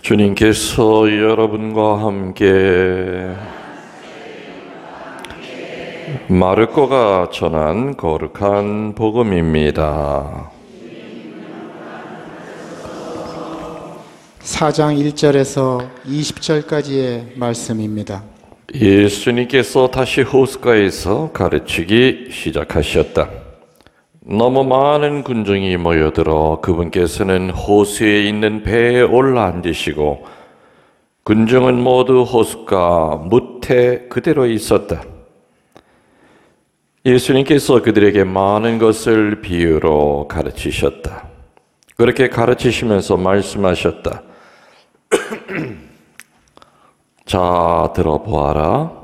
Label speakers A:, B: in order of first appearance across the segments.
A: 주님께서 여러분과 함께 마르코가 전한 거룩한 복음입니다.
B: 4장 1절에서 20절까지의 말씀입니다.
A: 예수님께서 다시 호숫가에서 가르치기 시작하셨다. 너무 많은 군중이 모여들어 그분께서는 호수에 있는 배에 올라앉으시고 군중은 모두 호숫가 무태 그대로 있었다. 예수님께서 그들에게 많은 것을 비유로 가르치셨다. 그렇게 가르치시면서 말씀하셨다. 자, 들어보아라.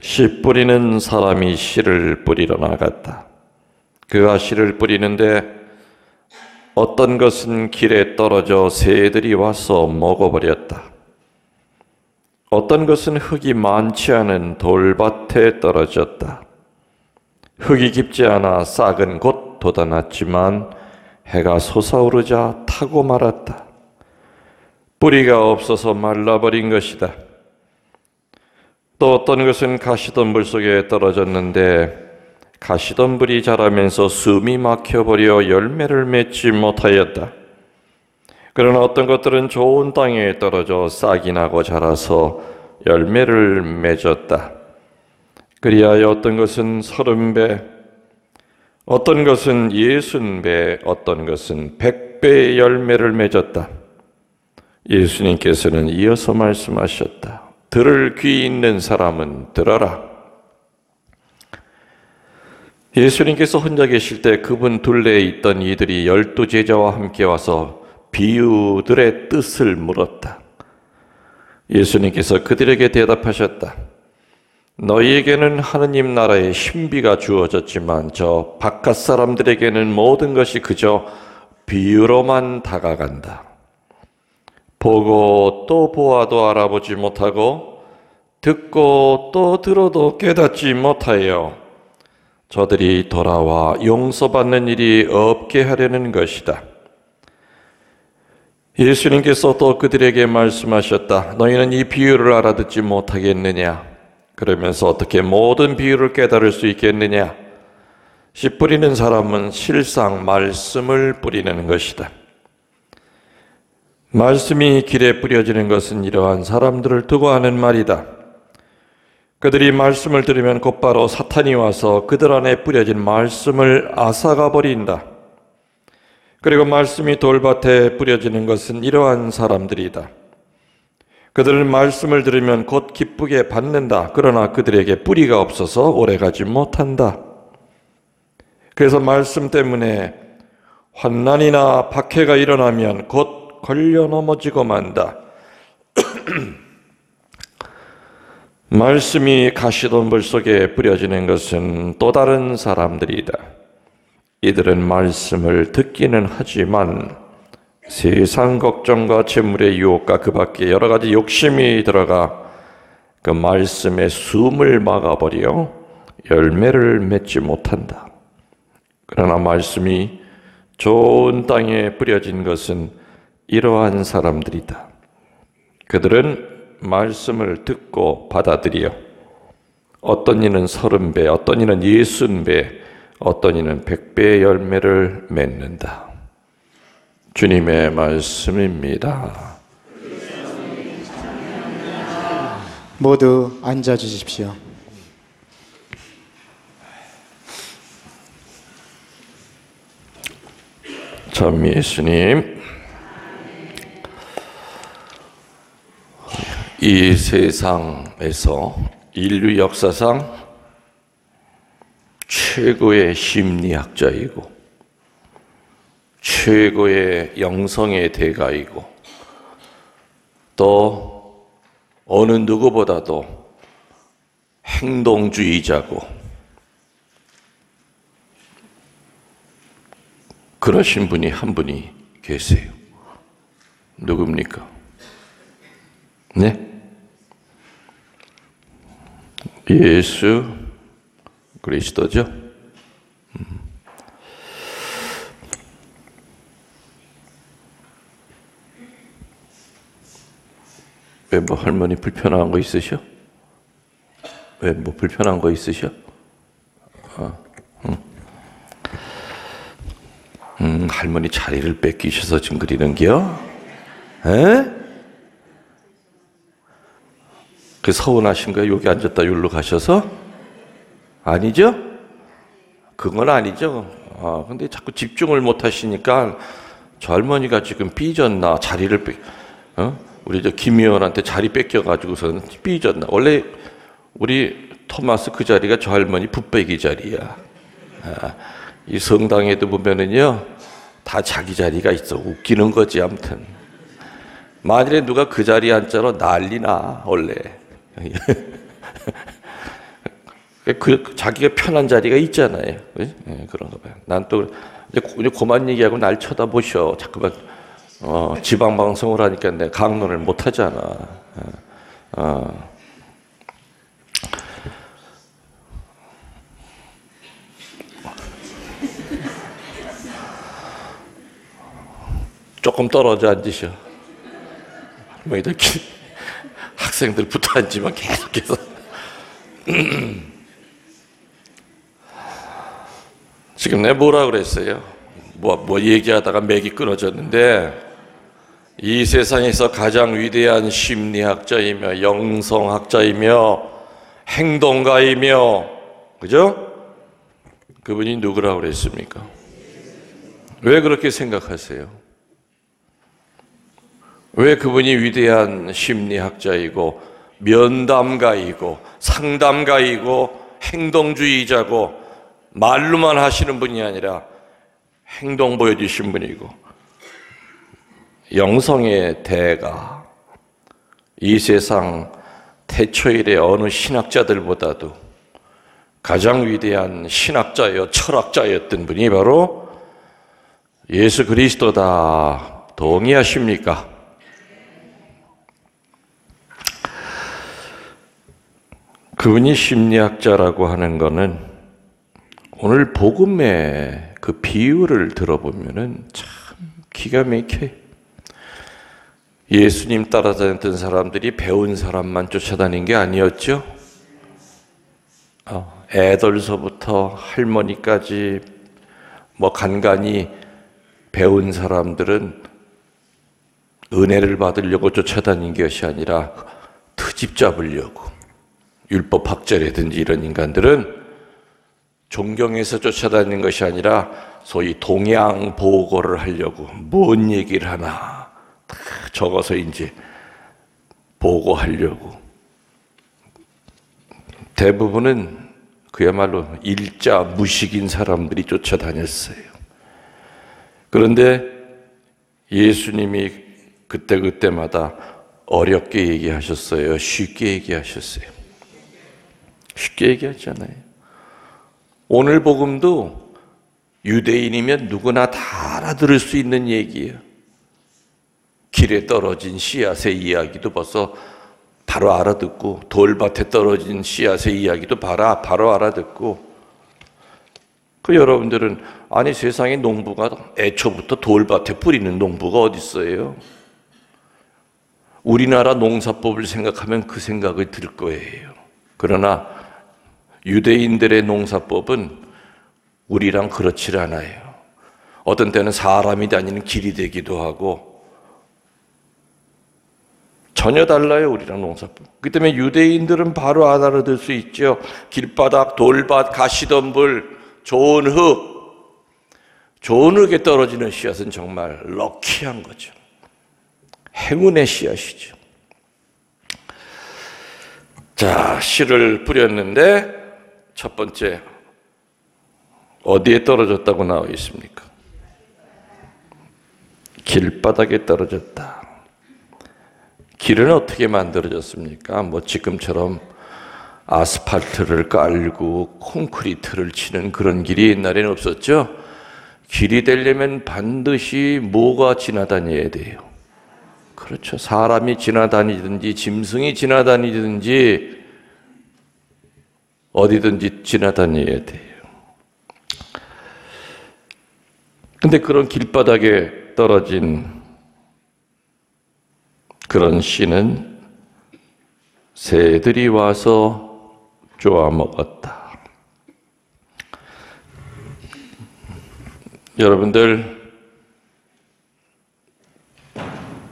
A: 씨 뿌리는 사람이 씨를 뿌리러 나갔다. 그가 씨를 뿌리는데 어떤 것은 길에 떨어져 새들이 와서 먹어버렸다. 어떤 것은 흙이 많지 않은 돌밭에 떨어졌다. 흙이 깊지 않아 싹은 곧 돋아났지만 해가 솟아오르자 타고 말았다. 뿌리가 없어서 말라버린 것이다. 또 어떤 것은 가시덤불 속에 떨어졌는데 가시덤불이 자라면서 숨이 막혀버려 열매를 맺지 못하였다. 그러나 어떤 것들은 좋은 땅에 떨어져 싹이 나고 자라서 열매를 맺었다. 그리하여 어떤 것은 30배, 어떤 것은 60배, 어떤 것은 100배의 열매를 맺었다. 예수님께서는 이어서 말씀하셨다. 들을 귀 있는 사람은 들어라. 예수님께서 혼자 계실 때 그분 둘레에 있던 이들이 12제자와 함께 와서 비유들의 뜻을 물었다. 예수님께서 그들에게 대답하셨다. 너희에게는 하느님 나라의 신비가 주어졌지만 저 바깥 사람들에게는 모든 것이 그저 비유로만 다가간다. 보고 또 보아도 알아보지 못하고 듣고 또 들어도 깨닫지 못하여 저들이 돌아와 용서받는 일이 없게 하려는 것이다. 예수님께서 또 그들에게 말씀하셨다. 너희는 이 비유를 알아듣지 못하겠느냐? 그러면서 어떻게 모든 비유를 깨달을 수 있겠느냐? 씨 뿌리는 사람은 실상 말씀을 뿌리는 것이다. 말씀이 길에 뿌려지는 것은 이러한 사람들을 두고 하는 말이다. 그들이 말씀을 들으면 곧바로 사탄이 와서 그들 안에 뿌려진 말씀을 앗아가 버린다. 그리고 말씀이 돌밭에 뿌려지는 것은 이러한 사람들이다. 그들은 말씀을 들으면 곧 기쁘게 받는다. 그러나 그들에게 뿌리가 없어서 오래가지 못한다. 그래서 말씀 때문에 환난이나 박해가 일어나면 곧 걸려 넘어지고 만다. 말씀이 가시덤불 속에 뿌려지는 것은 또 다른 사람들이다. 이들은 말씀을 듣기는 하지만 세상 걱정과 재물의 유혹과 그 밖에 여러 가지 욕심이 들어가 그 말씀의 숨을 막아버려 열매를 맺지 못한다. 그러나 말씀이 좋은 땅에 뿌려진 것은 이러한 사람들이다. 그들은 말씀을 듣고 받아들여 어떤 이는 30배, 어떤 이는 60배, 어떤 이는 100배의 열매를 맺는다. 주님의 말씀입니다.
B: 모두 앉아 주십시오.
A: 참 예수님, 이 세상에서 인류 역사상 최고의 심리학자이고 최고의 영성의 대가이고 또 어느 누구보다도 행동주의자고 그러신 분이 한 분이 계세요. 누굽니까? 네? 예수 그리스도죠. 왜 뭐 할머니 불편한 거 있으셔? 왜 뭐 불편한 거 있으셔? 할머니 자리를 뺏기셔서 징그리는겨? 에? 그 서운하신 거야? 여기 앉았다 여기로 가셔서? 아니죠? 그건 아니죠. 근데 자꾸 집중을 못 하시니까 저 할머니가 지금 삐졌나? 자리를 우리 저 김 의원한테 자리 뺏겨가지고서는 삐졌나? 원래 우리 토마스 그 자리가 저 할머니 붓배기 자리야. 이 성당에도 보면은요, 다 자기 자리가 있어. 웃기는 거지, 아무튼. 만일에 누가 그 자리에 앉자로 난리나, 원래. 자기가 편한 자리가 있잖아요. 그런가 봐요. 난 또, 이제 그만 얘기하고 날 쳐다보셔. 자꾸만, 지방방송을 하니까 내가 강론을 못 하잖아. 조금 떨어져 앉으셔. 할머니들 학생들 붙어 앉으면 계속해서 지금 내가 뭐라 그랬어요? 뭐 얘기하다가 맥이 끊어졌는데 이 세상에서 가장 위대한 심리학자이며 영성학자이며 행동가이며 그죠? 그분이 누구라고 그랬습니까? 왜 그렇게 생각하세요? 왜 그분이 위대한 심리학자이고 면담가이고 상담가이고 행동주의자고 말로만 하시는 분이 아니라 행동 보여주신 분이고 영성의 대가, 이 세상 태초일의 어느 신학자들보다도 가장 위대한 신학자여 철학자였던 분이 바로 예수 그리스도다. 동의하십니까? 그분이 심리학자라고 하는 거는 오늘 복음의 그 비유를 들어보면은 참 기가 막혀요. 예수님 따라다녔던 사람들이 배운 사람만 쫓아다닌 게 아니었죠. 애들서부터 할머니까지 뭐 간간히 배운 사람들은 은혜를 받으려고 쫓아다닌 것이 아니라 트집 잡으려고. 율법학자라든지 이런 인간들은 존경해서 쫓아다니는 것이 아니라 소위 동양 보고를 하려고 뭔 얘기를 하나 다 적어서 이제 보고하려고. 대부분은 그야말로 일자 무식인 사람들이 쫓아다녔어요. 그런데 예수님이 그때마다 어렵게 얘기하셨어요? 쉽게 얘기하셨어요? 쉽게 얘기하잖아요. 오늘 복음도 유대인이면 누구나 다 알아들을 수 있는 얘기예요. 길에 떨어진 씨앗의 이야기도 벌써 바로 알아듣고, 돌밭에 떨어진 씨앗의 이야기도 바로 알아듣고. 여러분들은 아니 세상에 농부가 애초부터 돌밭에 뿌리는 농부가 어디 있어요? 우리나라 농사법을 생각하면 그 생각이 들 거예요. 그러나 유대인들의 농사법은 우리랑 그렇지 않아요. 어떤 때는 사람이 다니는 길이 되기도 하고 전혀 달라요, 우리랑 농사법. 그 때문에 유대인들은 바로 알아들 수 있죠. 길바닥, 돌밭, 가시덤불, 좋은 흙. 좋은 흙에 떨어지는 씨앗은 정말 럭키한 거죠. 행운의 씨앗이죠. 자, 씨를 뿌렸는데 첫 번째 어디에 떨어졌다고 나와 있습니까? 길바닥에 떨어졌다. 길은 어떻게 만들어졌습니까? 뭐 지금처럼 아스팔트를 깔고 콘크리트를 치는 그런 길이 옛날에는 없었죠. 길이 되려면 반드시 뭐가 지나다녀야 돼요? 그렇죠. 사람이 지나다니든지 짐승이 지나다니든지 어디든지 지나다녀야 돼요. 근데 그런 길바닥에 떨어진 그런 씨는 새들이 와서 쪼아 먹었다. 여러분들,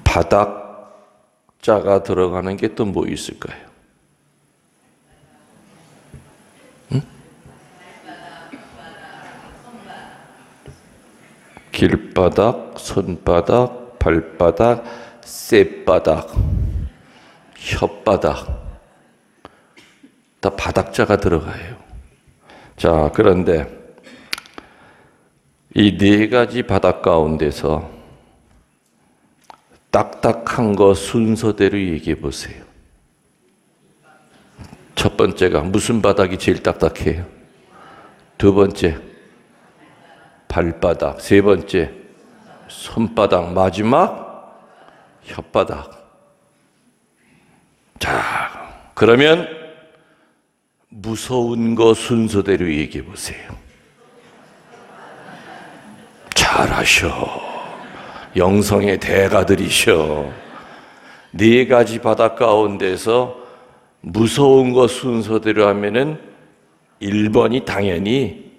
A: 바닥자가 들어가는 게 또 뭐 있을까요? 응? 길바닥, 손바닥, 발바닥, 쌔바닥, 혓바닥, 다 바닥자가 들어가요. 자, 그런데 이 네 가지 바닥 가운데서 딱딱한 거 순서대로 얘기해 보세요. 첫 번째가 무슨 바닥이 제일 딱딱해요? 두 번째, 발바닥. 세 번째, 손바닥. 마지막, 혓바닥. 자, 그러면 무서운 거 순서대로 얘기해 보세요. 잘하셔. 영성의 대가들이셔. 네 가지 바닥 가운데서 무서운 거 순서대로 하면은 1번이 당연히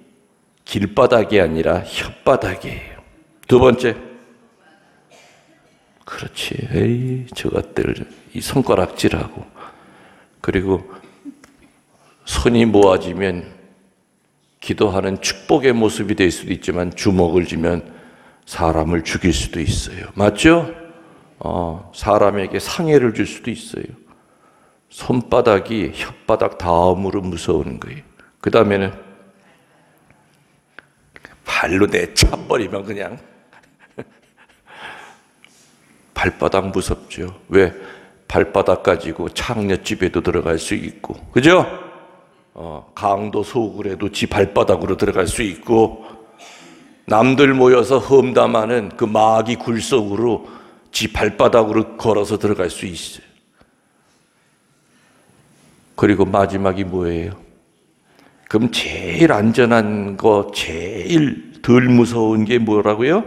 A: 길바닥이 아니라 혓바닥이에요. 두 번째, 그렇지. 에이, 저것들 이 손가락질하고, 그리고 손이 모아지면 기도하는 축복의 모습이 될 수도 있지만 주먹을 쥐면 사람을 죽일 수도 있어요. 맞죠? 사람에게 상해를 줄 수도 있어요. 손바닥이 혓바닥 다음으로 무서운 거예요. 그 다음에는 발로 내차버리면 그냥 발바닥 무섭죠. 왜? 발바닥 가지고 창녀집에도 들어갈 수 있고, 그죠? 강도 소굴에도 지 발바닥으로 들어갈 수 있고, 남들 모여서 험담하는 그 마귀 굴 속으로 지 발바닥으로 걸어서 들어갈 수 있어요. 그리고 마지막이 뭐예요? 그럼 제일 안전한 거, 제일 덜 무서운 게 뭐라고요?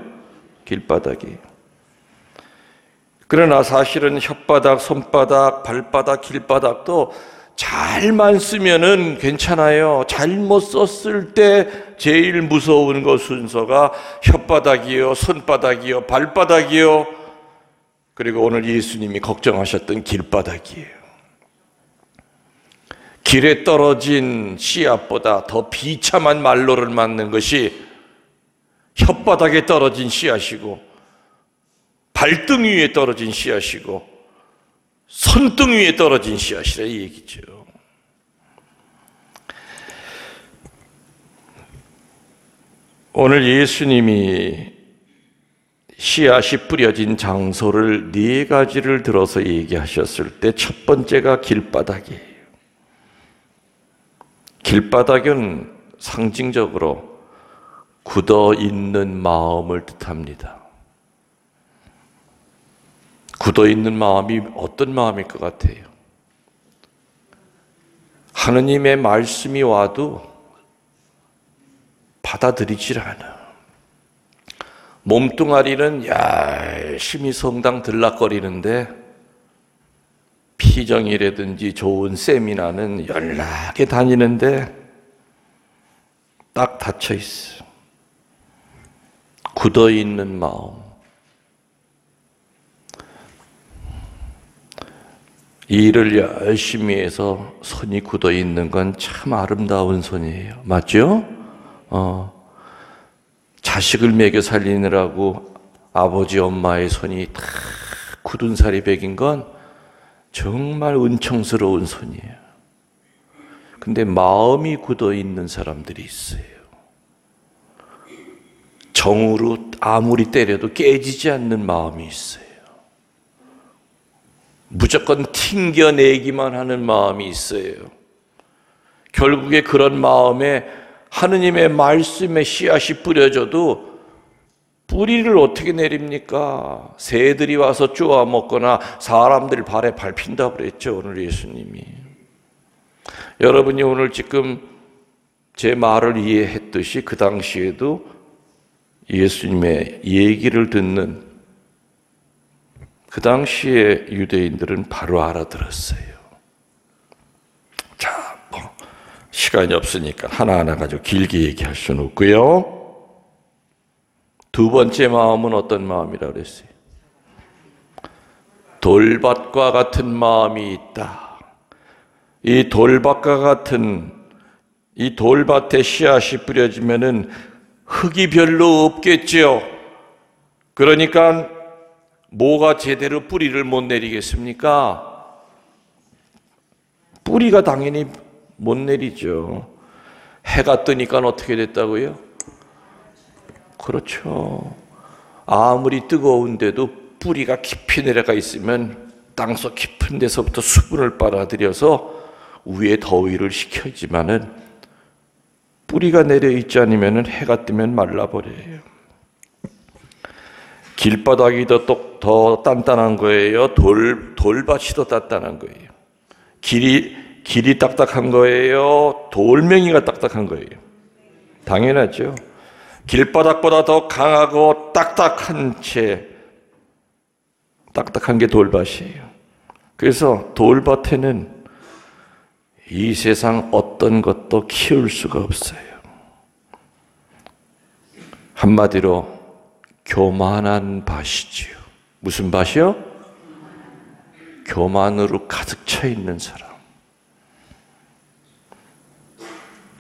A: 길바닥이에요. 그러나 사실은 혓바닥, 손바닥, 발바닥, 길바닥도 잘만 쓰면은 괜찮아요. 잘못 썼을 때 제일 무서운 거 순서가 혓바닥이요, 손바닥이요, 발바닥이요, 그리고 오늘 예수님이 걱정하셨던 길바닥이에요. 길에 떨어진 씨앗보다 더 비참한 말로를 맞는 것이 혓바닥에 떨어진 씨앗이고, 발등 위에 떨어진 씨앗이고, 손등 위에 떨어진 씨앗이라 이 얘기죠. 오늘 예수님이 씨앗이 뿌려진 장소를 네 가지를 들어서 얘기하셨을 때 첫 번째가 길바닥이에요. 길바닥은 상징적으로 굳어 있는 마음을 뜻합니다. 굳어 있는 마음이 어떤 마음일 것 같아요? 하느님의 말씀이 와도 받아들이질 않아. 몸뚱아리는 열심히 성당 들락거리는데 피정이라든지 좋은 세미나는 연락에 다니는데 딱 닫혀 있어. 굳어 있는 마음. 일을 열심히 해서 손이 굳어 있는 건 참 아름다운 손이에요. 맞죠? 자식을 먹여 살리느라고 아버지 엄마의 손이 다 굳은 살이 배긴 건 정말 은총스러운 손이에요. 근데 마음이 굳어 있는 사람들이 있어요. 정으로 아무리 때려도 깨지지 않는 마음이 있어요. 무조건 튕겨내기만 하는 마음이 있어요. 결국에 그런 마음에 하느님의 말씀에 씨앗이 뿌려져도 뿌리를 어떻게 내립니까? 새들이 와서 쪼아 먹거나 사람들 발에 밟힌다고 그랬죠, 오늘 예수님이. 여러분이 오늘 지금 제 말을 이해했듯이 그 당시에도 예수님의 얘기를 듣는 그 당시에 유대인들은 바로 알아들었어요. 시간이 없으니까 하나하나 가지고 길게 얘기할 수는 없고요. 두 번째 마음은 어떤 마음이라고 그랬어요? 돌밭과 같은 마음이 있다. 이 돌밭과 같은 이 돌밭에 씨앗이 뿌려지면은 흙이 별로 없겠지요. 그러니까 뭐가 제대로 뿌리를 못 내리겠습니까? 뿌리가 당연히 못 내리죠. 해가 뜨니까 어떻게 됐다고요? 그렇죠. 아무리 뜨거운데도 뿌리가 깊이 내려가 있으면 땅속 깊은 데서부터 수분을 빨아들여서 위에 더위를 식혀지만은 뿌리가 내려 있지 않으면 해가 뜨면 말라버려요. 길바닥이 더 단단한 거예요? 돌밭이 더 단단한 거예요? 길이 딱딱한 거예요? 돌멩이가 딱딱한 거예요? 당연하죠. 길바닥보다 더 강하고 딱딱한 게 돌밭이에요. 그래서 돌밭에는 이 세상 어떤 것도 키울 수가 없어요. 한마디로 교만한 밭이지요. 무슨 밭이요? 교만으로 가득 차 있는 사람.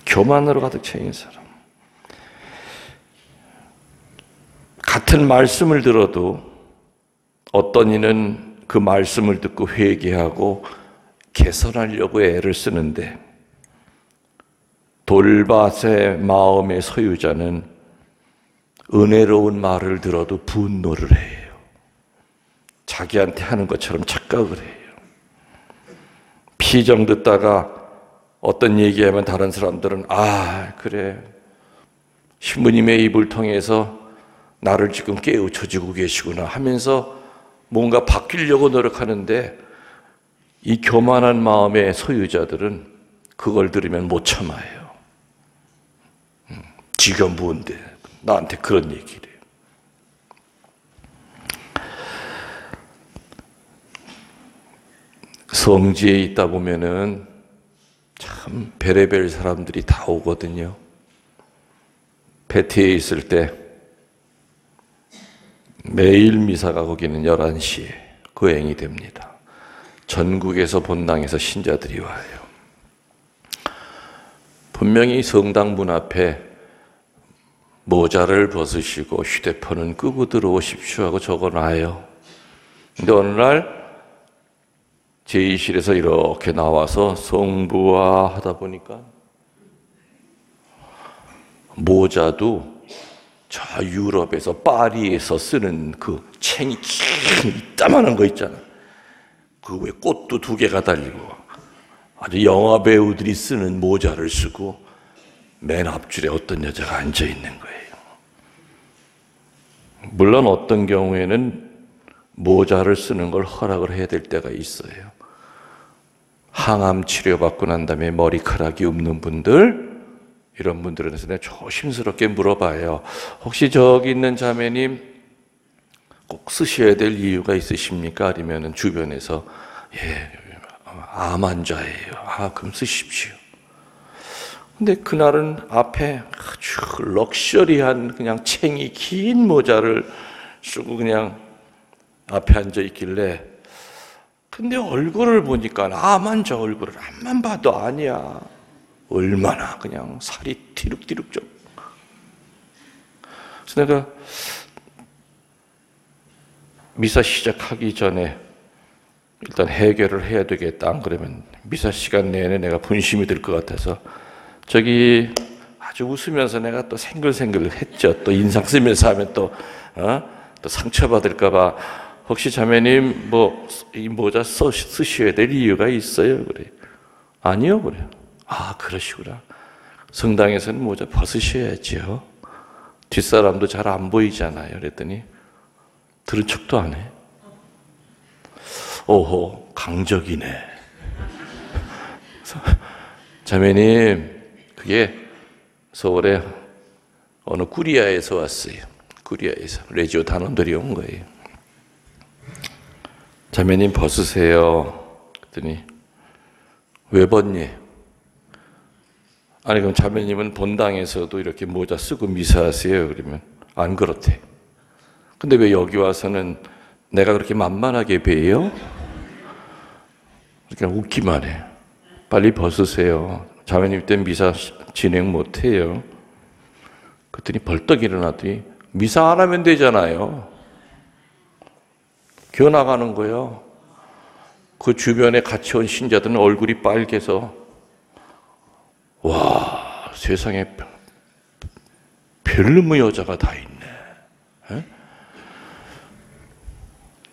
A: 교만으로 가득 차 있는 사람. 같은 말씀을 들어도 어떤 이는 그 말씀을 듣고 회개하고 개선하려고 애를 쓰는데 돌밭의 마음의 소유자는 은혜로운 말을 들어도 분노를 해요. 자기한테 하는 것처럼 착각을 해요. 피정 듣다가 어떤 얘기하면 다른 사람들은 아 그래 신부님의 입을 통해서 나를 지금 깨우쳐주고 계시구나 하면서 뭔가 바뀌려고 노력하는데 이 교만한 마음의 소유자들은 그걸 들으면 못 참아요. 지가 뭔데 나한테 그런 얘기를 해요. 성지에 있다 보면은 참 별의별 사람들이 다 오거든요. 베트에 있을 때 매일 미사가 거기는 11시에 거행이 됩니다. 전국에서 본당에서 신자들이 와요. 분명히 성당 문 앞에 모자를 벗으시고 휴대폰은 끄고 들어오십시오 하고 적어놔요. 근데 어느 날 제2실에서 이렇게 나와서 성부와 하다 보니까 모자도 저 유럽에서 파리에서 쓰는 그 챙이 이따만한 거 있잖아. 그 왜 꽃도 2개가 달리고 아주 영화 배우들이 쓰는 모자를 쓰고 맨 앞줄에 어떤 여자가 앉아 있는 거예요. 물론 어떤 경우에는 모자를 쓰는 걸 허락을 해야 될 때가 있어요. 항암 치료받고 난 다음에 머리카락이 없는 분들, 이런 분들은 내가 조심스럽게 물어봐요. 혹시 저기 있는 자매님 꼭 쓰셔야 될 이유가 있으십니까? 아니면 주변에서 암 환자예요. 그럼 쓰십시오. 근데 그날은 앞에 아주 럭셔리한 그냥 챙이 긴 모자를 쓰고 그냥 앞에 앉아 있길래 근데 얼굴을 보니까 암 환자 얼굴을 앞만 봐도 아니야. 얼마나 그냥 살이 티룩티룩 좀. 그래서 내가 미사 시작하기 전에 일단 해결을 해야 되겠다. 안 그러면 미사 시간 내내 내가 분심이 들 것 같아서 저기 아주 웃으면서 내가 또 생글생글 했죠. 또 인상 쓰면서 하면 또 상처받을까 봐 혹시 자매님 뭐 이 모자 쓰셔야 될 이유가 있어요? 그래. 아니요. 그래. 그러시구나. 성당에서는 모자 벗으셔야죠. 뒷사람도 잘 안 보이잖아요. 그랬더니 들은 척도 안 해. 오호, 강적이네. 자매님, 그게 서울에 어느 구리아에서 왔어요. 구리아에서 레지오 단원들이 온 거예요. 자매님 벗으세요. 그랬더니 왜 벗니? 아니 그럼 자매님은 본당에서도 이렇게 모자 쓰고 미사하세요? 그러면 안 그렇대. 근데 왜 여기 와서는 내가 그렇게 만만하게 뵈요? 그냥 웃기만 해. 빨리 벗으세요. 자매님 때문에 미사 진행 못해요. 그랬더니 벌떡 일어나더니 미사 안 하면 되잖아요. 기어 나가는 거예요. 그 주변에 같이 온 신자들은 얼굴이 빨개서 와, 세상에 별놈의 여자가 다 있네.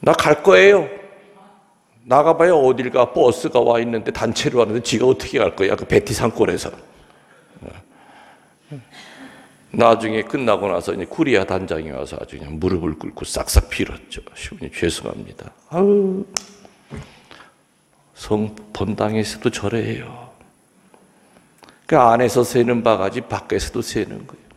A: 나 갈 거예요. 나가봐야 어딜 가. 버스가 와 있는데 단체로 왔는데 지가 어떻게 갈 거야? 그 베티 산골에서. 나중에 끝나고 나서 이제 쿠리아 단장이 와서 아주 그냥 무릎을 꿇고 싹싹 빌었죠. 시부님 죄송합니다. 아우, 성 본당에서도 저래요. 그 안에서 새는 바가지 밖에서도 새는 거예요.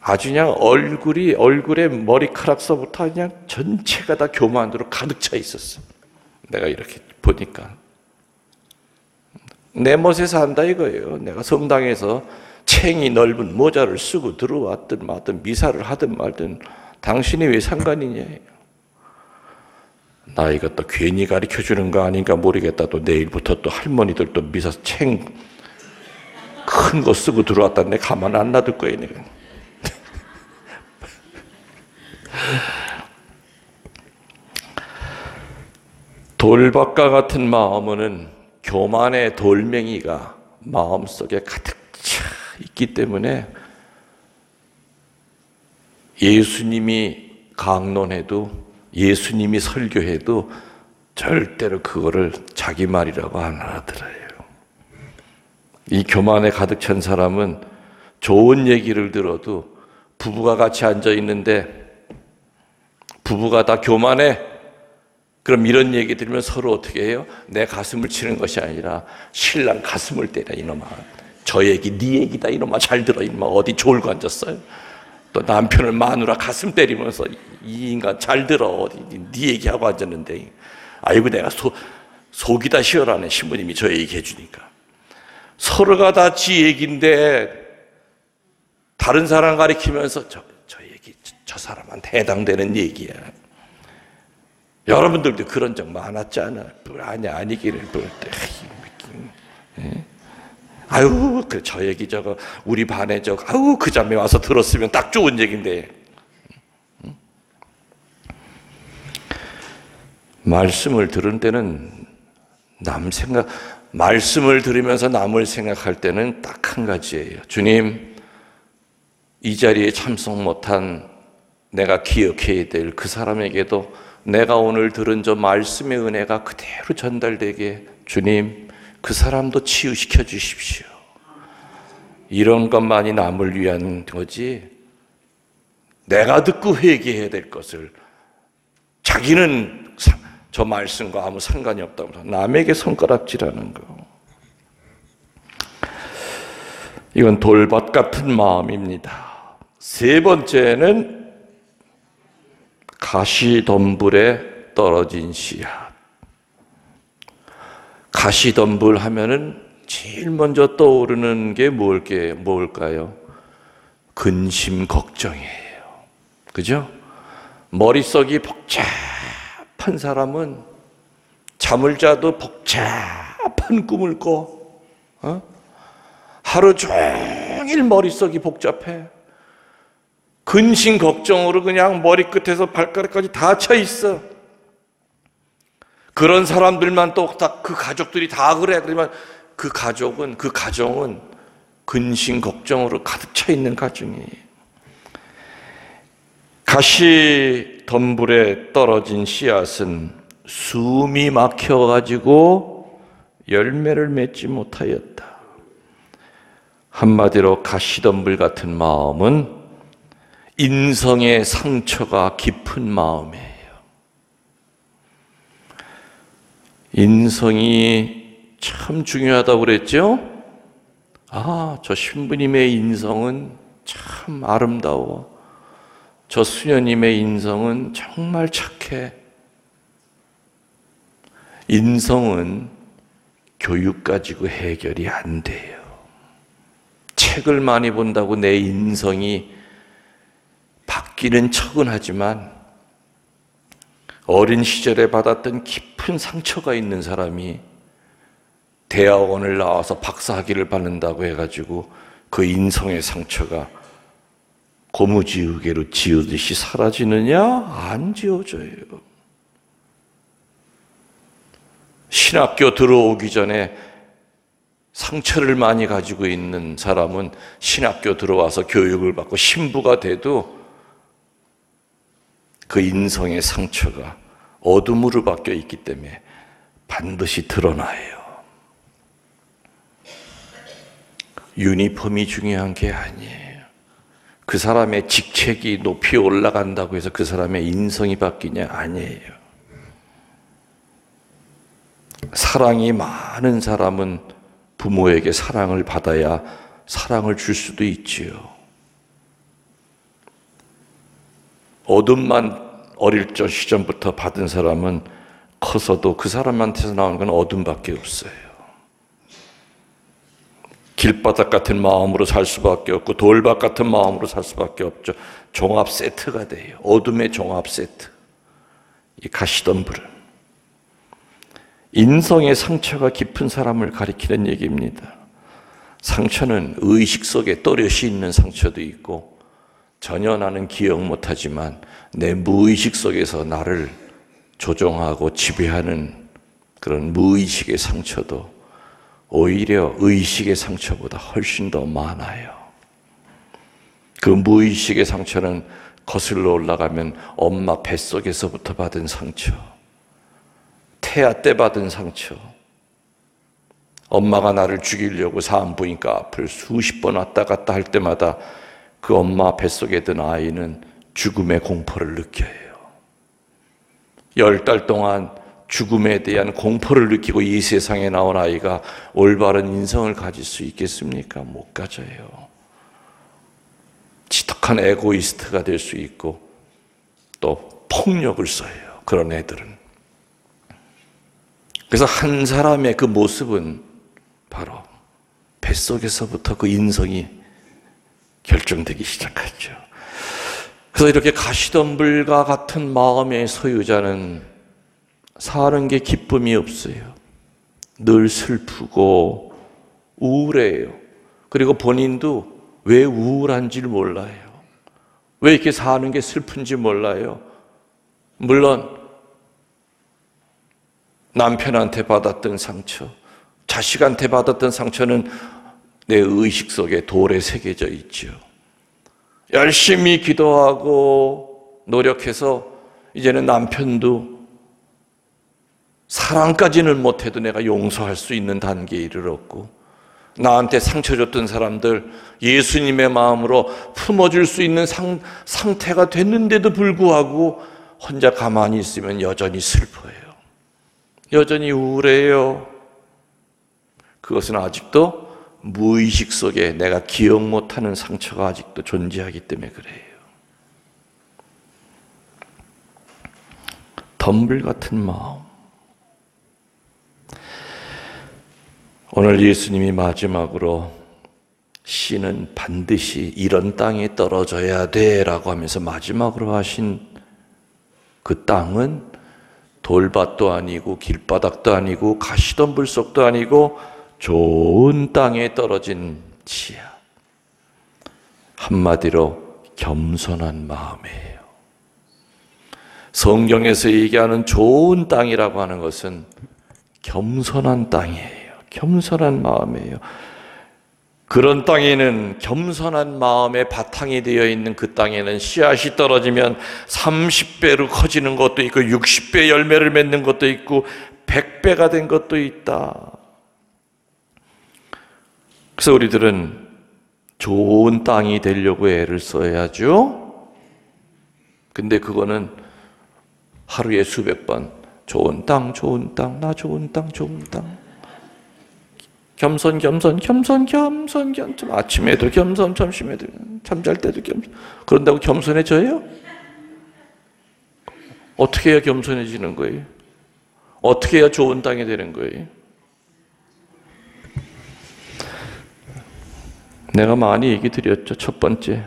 A: 아주 그냥 얼굴에 머리카락서부터 그냥 전체가 다 교만으로 가득 차 있었어. 내가 이렇게 보니까 내 멋에 산다 이거예요. 내가 성당에서 챙이 넓은 모자를 쓰고 들어왔든 말든 미사를 하든 말든 당신이 왜 상관이냐. 나 이것도 괜히 가르쳐주는 거 아닌가 모르겠다. 또 내일부터 또 할머니들 또 미사 챙 큰 거 쓰고 들어왔다. 내 가만 안 놔둘 거야. 내가. 돌밭과 같은 마음은 교만의 돌멩이가 마음속에 가득 차 있기 때문에 예수님이 강론해도 예수님이 설교해도 절대로 그거를 자기 말이라고 안 알아들어요. 이 교만에 가득 찬 사람은 좋은 얘기를 들어도 부부가 같이 앉아 있는데 부부가 다 교만해. 그럼 이런 얘기 들으면 서로 어떻게 해요? 내 가슴을 치는 것이 아니라 신랑 가슴을 때려 이놈아. 저 얘기 네 얘기다 이놈아. 잘 들어 이놈아. 어디 졸고 앉았어요? 또 남편을 마누라 가슴 때리면서 이 인간 잘 들어. 어디 네 얘기하고 앉았는데 아이고 내가 속이 다 시원하네. 신부님이 저 얘기 해주니까. 서로가 다 지 얘기인데 다른 사람 가리키면서 저 얘기 저 사람한테 해당되는 얘기야. 여러분들도 그런 적 많았지 않아? 아니기를 볼 때. 아유, 저 얘기 저거 우리 반에 저거 아유 그 자매 와서 들었으면 딱 좋은 얘기인데. 말씀을 들은 때는 말씀을 들으면서 남을 생각할 때는 딱 한 가지예요. 주님, 이 자리에 참석 못한 내가 기억해야 될 그 사람에게도 내가 오늘 들은 저 말씀의 은혜가 그대로 전달되게 주님, 그 사람도 치유시켜 주십시오. 이런 것만이 남을 위한 거지 내가 듣고 회개해야 될 것을 자기는 저 말씀과 아무 상관이 없다고 남에게 손가락질하는 거. 이건 돌밭 같은 마음입니다. 세 번째는 가시덤불에 떨어진 씨앗. 가시덤불 하면은 제일 먼저 떠오르는 게 뭘까요? 근심 걱정이에요. 그죠? 머릿속이 복잡한 사람은 잠을 자도 복잡한 꿈을 꿔. 하루 종일 머릿속이 복잡해. 근심 걱정으로 그냥 머리끝에서 발가락까지 다 차 있어. 그런 사람들만 또 그 가족들이 다 그래. 그러면 그 가정은 근심 걱정으로 가득 차 있는 가정이에요. 가시덤불에 떨어진 씨앗은 숨이 막혀가지고 열매를 맺지 못하였다. 한마디로 가시덤불 같은 마음은 인성의 상처가 깊은 마음이에요. 인성이 참 중요하다고 그랬죠? 저 신부님의 인성은 참 아름다워. 저 수녀님의 인성은 정말 착해. 인성은 교육 가지고 해결이 안 돼요. 책을 많이 본다고 내 인성이 바뀌는 척은 하지만 어린 시절에 받았던 깊은 상처가 있는 사람이 대학원을 나와서 박사학위를 받는다고 해가지고 그 인성의 상처가 고무지우개로 지우듯이 사라지느냐? 안 지워져요. 신학교 들어오기 전에 상처를 많이 가지고 있는 사람은 신학교 들어와서 교육을 받고 신부가 돼도 그 인성의 상처가 어둠으로 바뀌어 있기 때문에 반드시 드러나요. 유니폼이 중요한 게 아니에요. 그 사람의 직책이 높이 올라간다고 해서 그 사람의 인성이 바뀌냐? 아니에요. 사랑이 많은 사람은 부모에게 사랑을 받아야 사랑을 줄 수도 있지요. 어둠만 어릴 적 시절부터 받은 사람은 커서도 그 사람한테서 나오는 건 어둠밖에 없어요. 길바닥 같은 마음으로 살 수밖에 없고 돌밭 같은 마음으로 살 수밖에 없죠. 종합 세트가 돼요. 어둠의 종합 세트. 이 가시덤불은 인성의 상처가 깊은 사람을 가리키는 얘기입니다. 상처는 의식 속에 또렷이 있는 상처도 있고 전혀 나는 기억 못하지만 내 무의식 속에서 나를 조종하고 지배하는 그런 무의식의 상처도 오히려 의식의 상처보다 훨씬 더 많아요. 그 무의식의 상처는 거슬러 올라가면 엄마 뱃속에서부터 받은 상처, 태아 때 받은 상처, 엄마가 나를 죽이려고 산부인과 앞을 수십 번 왔다 갔다 할 때마다 그 엄마 뱃속에 든 아이는 죽음의 공포를 느껴요. 10달 동안 죽음에 대한 공포를 느끼고 이 세상에 나온 아이가 올바른 인성을 가질 수 있겠습니까? 못 가져요. 지독한 에고이스트가 될 수 있고 또 폭력을 써요. 그런 애들은. 그래서 한 사람의 그 모습은 바로 뱃속에서부터 그 인성이 결정되기 시작하죠. 그래서 이렇게 가시덤불과 같은 마음의 소유자는 사는 게 기쁨이 없어요. 늘 슬프고 우울해요. 그리고 본인도 왜 우울한지를 몰라요. 왜 이렇게 사는 게 슬픈지 몰라요. 물론 남편한테 받았던 상처, 자식한테 받았던 상처는 내 의식 속에 돌에 새겨져 있죠. 열심히 기도하고 노력해서 이제는 남편도 사랑까지는 못해도 내가 용서할 수 있는 단계에 이르렀고 나한테 상처 줬던 사람들 예수님의 마음으로 품어줄 수 있는 상태가 됐는데도 불구하고 혼자 가만히 있으면 여전히 슬퍼요. 여전히 우울해요. 그것은 아직도 무의식 속에 내가 기억 못하는 상처가 아직도 존재하기 때문에 그래요. 덤불 같은 마음. 오늘 예수님이 마지막으로 씨는 반드시 이런 땅에 떨어져야 돼라고 하면서 마지막으로 하신 그 땅은 돌밭도 아니고 길바닥도 아니고 가시덤불 속도 아니고 좋은 땅에 떨어진 씨야. 한마디로 겸손한 마음이에요. 성경에서 얘기하는 좋은 땅이라고 하는 것은 겸손한 땅이에요. 겸손한 마음이에요. 그런 땅에는 겸손한 마음의 바탕이 되어 있는 그 땅에는 씨앗이 떨어지면 30배로 커지는 것도 있고 60배 열매를 맺는 것도 있고 100배가 된 것도 있다. 그래서 우리들은 좋은 땅이 되려고 애를 써야죠. 근데 그거는 하루에 수백 번 좋은 땅, 좋은 땅, 나 좋은 땅, 좋은 땅. 겸손. 아침에도 겸손, 점심에도 잠잘 때도 겸손. 그런다고 겸손해져요? 어떻게 해야 겸손해지는 거예요? 어떻게 해야 좋은 땅이 되는 거예요? 내가 많이 얘기 드렸죠. 첫 번째,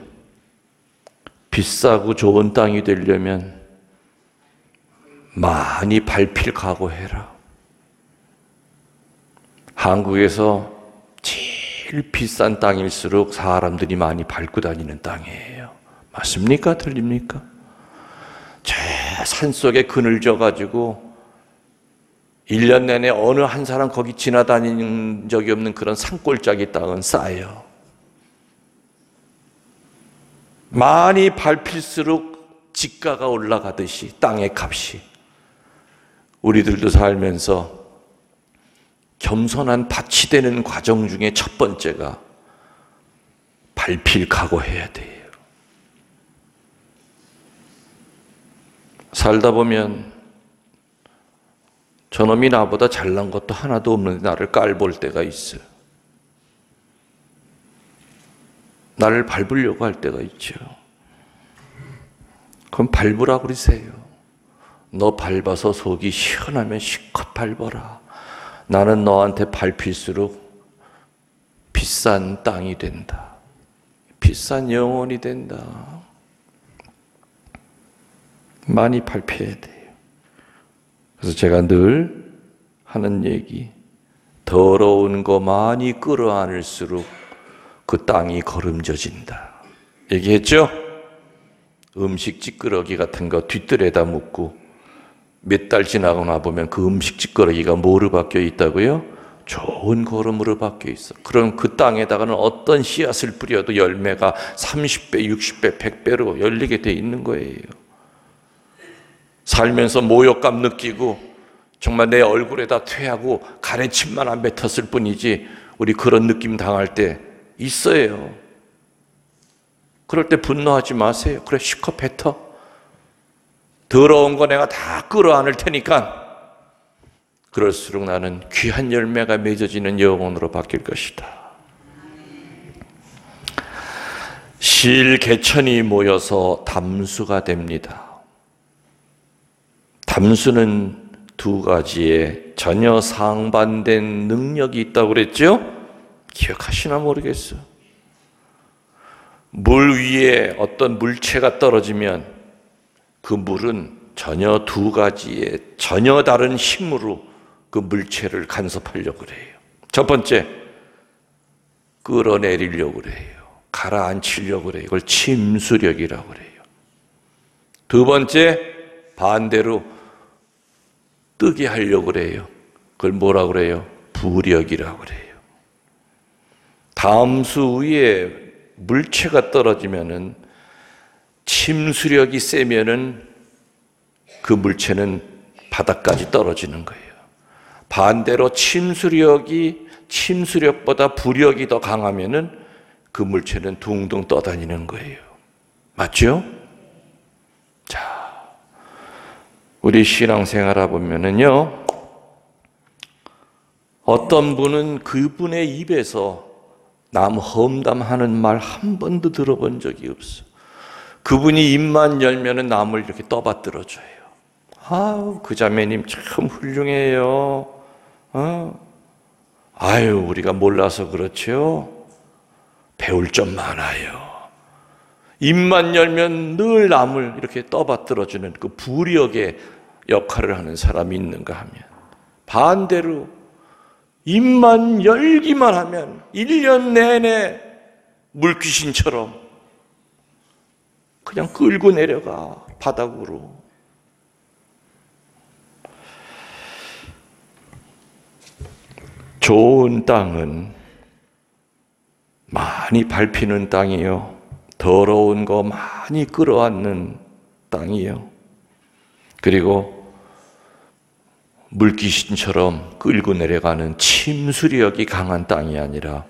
A: 비싸고 좋은 땅이 되려면 많이 밟힐 각오해라. 한국에서 제일 비싼 땅일수록 사람들이 많이 밟고 다니는 땅이에요. 맞습니까? 틀립니까? 저 산속에 그늘져 가지고 1년 내내 어느 한 사람 거기 지나다닌 적이 없는 그런 산골짜기 땅은 싸요. 많이 밟힐수록 지가가 올라가듯이 땅의 값이, 우리들도 살면서 겸손한 밭이 되는 과정 중에 첫 번째가 밟힐 각오해야 돼요. 살다 보면 저놈이 나보다 잘난 것도 하나도 없는데 나를 깔볼 때가 있어요. 나를 밟으려고 할 때가 있죠. 그럼 밟으라 그러세요. 너 밟아서 속이 시원하면 실컷 밟아라. 나는 너한테 밟힐수록 비싼 땅이 된다. 비싼 영혼이 된다. 많이 밟혀야 돼요. 그래서 제가 늘 하는 얘기, 더러운 거 많이 끌어안을수록 그 땅이 거름져진다. 얘기했죠? 음식 찌끄러기 같은 거 뒷뜰에다 묻고 몇 달 지나고 나보면 그 음식 찌끄러기가 뭐로 바뀌어 있다고요? 좋은 거름으로 바뀌어 있어. 그럼 그 땅에다가는 어떤 씨앗을 뿌려도 열매가 30배, 60배, 100배로 열리게 돼 있는 거예요. 살면서 모욕감 느끼고 정말 내 얼굴에다 퇴하고 가래침만 안 뱉었을 뿐이지 우리 그런 느낌 당할 때 있어요. 그럴 때 분노하지 마세요. 그래, 실컷 뱉어. 더러운 거 내가 다 끌어안을 테니까 그럴수록 나는 귀한 열매가 맺어지는 영혼으로 바뀔 것이다. 실 개천이 모여서 담수가 됩니다. 담수는 두 가지의 전혀 상반된 능력이 있다고 그랬죠? 기억하시나 모르겠어요. 물 위에 어떤 물체가 떨어지면 그 물은 전혀 두 가지의 전혀 다른 힘으로 그 물체를 간섭하려고 그래요. 첫 번째, 끌어내리려고 그래요. 가라앉히려고 그래요. 이걸 침수력이라고 그래요. 두 번째, 반대로 뜨게 하려고 그래요. 그걸 뭐라고 그래요? 부력이라고 그래요. 담수 위에 물체가 떨어지면은 침수력이 세면은 그 물체는 바닥까지 떨어지는 거예요. 반대로 침수력보다 부력이 더 강하면은 그 물체는 둥둥 떠다니는 거예요. 맞죠? 자, 우리 신앙생활 보면은요, 어떤 분은 그분의 입에서 남 험담하는 말 한 번도 들어본 적이 없어. 그분이 입만 열면은 남을 이렇게 떠받들어줘요. 아우, 그 자매님 참 훌륭해요. 아유, 우리가 몰라서 그렇죠. 배울 점 많아요. 입만 열면 늘 남을 이렇게 떠받들어주는 그 부력의 역할을 하는 사람이 있는가 하면, 반대로 입만 열기만 하면 1년 내내 물귀신처럼 그냥 끌고 내려가, 바닥으로. 좋은 땅은 많이 밟히는 땅이요, 더러운 거 많이 끌어안는 땅이요, 그리고 물귀신처럼 끌고 내려가는 침수력이 강한 땅이 아니라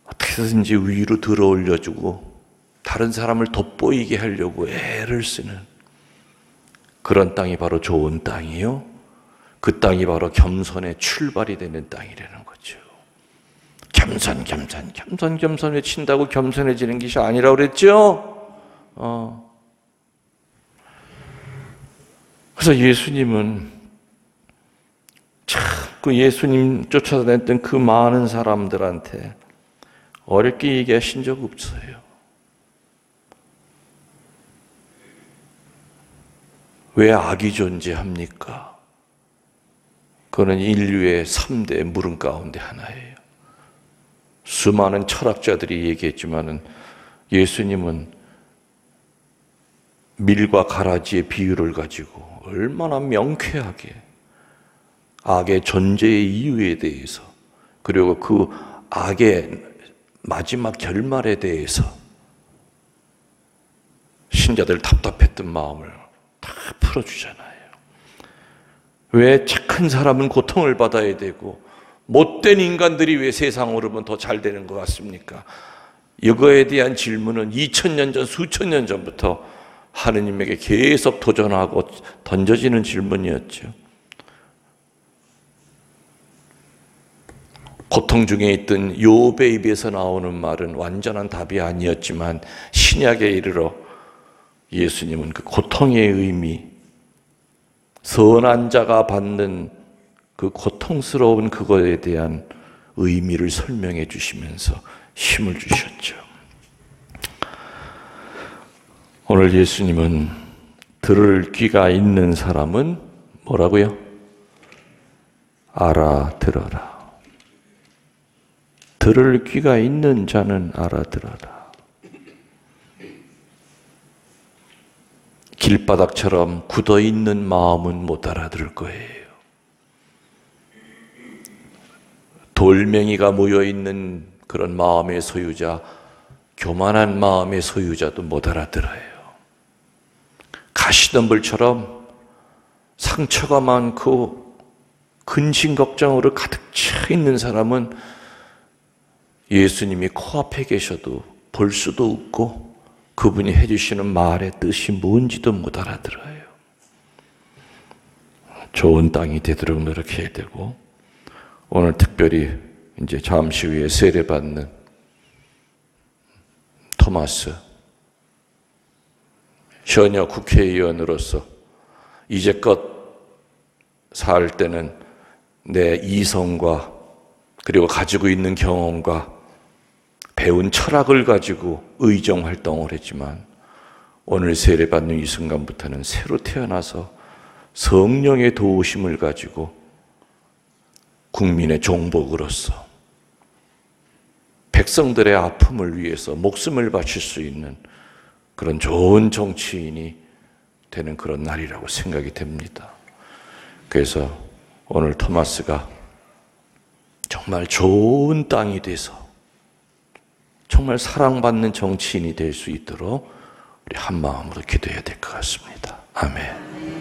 A: 어떻게든지 위로 들어 올려주고 다른 사람을 돋보이게 하려고 애를 쓰는 그런 땅이 바로 좋은 땅이요, 그 땅이 바로 겸손의 출발이 되는 땅이라는 거죠. 겸손 외친다고 겸손해지는 것이 아니라고 그랬죠? 그래서 예수님은 참 그 예수님 쫓아다녔던 그 많은 사람들한테 어렵게 얘기하신 적 없어요. 왜 악이 존재합니까? 그는 인류의 3대 물음 가운데 하나예요. 수많은 철학자들이 얘기했지만은 예수님은 밀과 가라지의 비유를 가지고 얼마나 명쾌하게 악의 존재의 이유에 대해서, 그리고 그 악의 마지막 결말에 대해서 신자들 답답했던 마음을 다 풀어주잖아요. 왜 착한 사람은 고통을 받아야 되고 못된 인간들이 왜 세상 오르면 더 잘 되는 것 같습니까? 이거에 대한 질문은 2000년 전, 수천 년 전부터 하느님에게 계속 도전하고 던져지는 질문이었죠. 고통 중에 있던 욥의 입에서 나오는 말은 완전한 답이 아니었지만 신약에 이르러 예수님은 그 고통의 의미, 선한 자가 받는 그 고통스러운 그거에 대한 의미를 설명해 주시면서 힘을 주셨죠. 오늘 예수님은 들을 귀가 있는 사람은 뭐라고요? 알아들어라. 들을 귀가 있는 자는 알아들어라. 길바닥처럼 굳어있는 마음은 못 알아들을 거예요. 돌멩이가 모여있는 그런 마음의 소유자, 교만한 마음의 소유자도 못 알아들어요. 가시덤불처럼 상처가 많고 근심 걱정으로 가득 차 있는 사람은 예수님이 코앞에 계셔도 볼 수도 없고 그분이 해주시는 말의 뜻이 뭔지도 못 알아들어요. 좋은 땅이 되도록 노력해야 되고, 오늘 특별히 이제 잠시 후에 세례받는 토마스, 현역 국회의원으로서 이제껏 살 때는 내 이성과 그리고 가지고 있는 경험과 배운 철학을 가지고 의정 활동을 했지만, 오늘 세례받는 이 순간부터는 새로 태어나서 성령의 도우심을 가지고 국민의 종복으로서 백성들의 아픔을 위해서 목숨을 바칠 수 있는 그런 좋은 정치인이 되는 그런 날이라고 생각이 됩니다. 그래서 오늘 토마스가 정말 좋은 땅이 돼서 정말 사랑받는 정치인이 될 수 있도록 우리 한 마음으로 기도해야 될 것 같습니다. 아멘.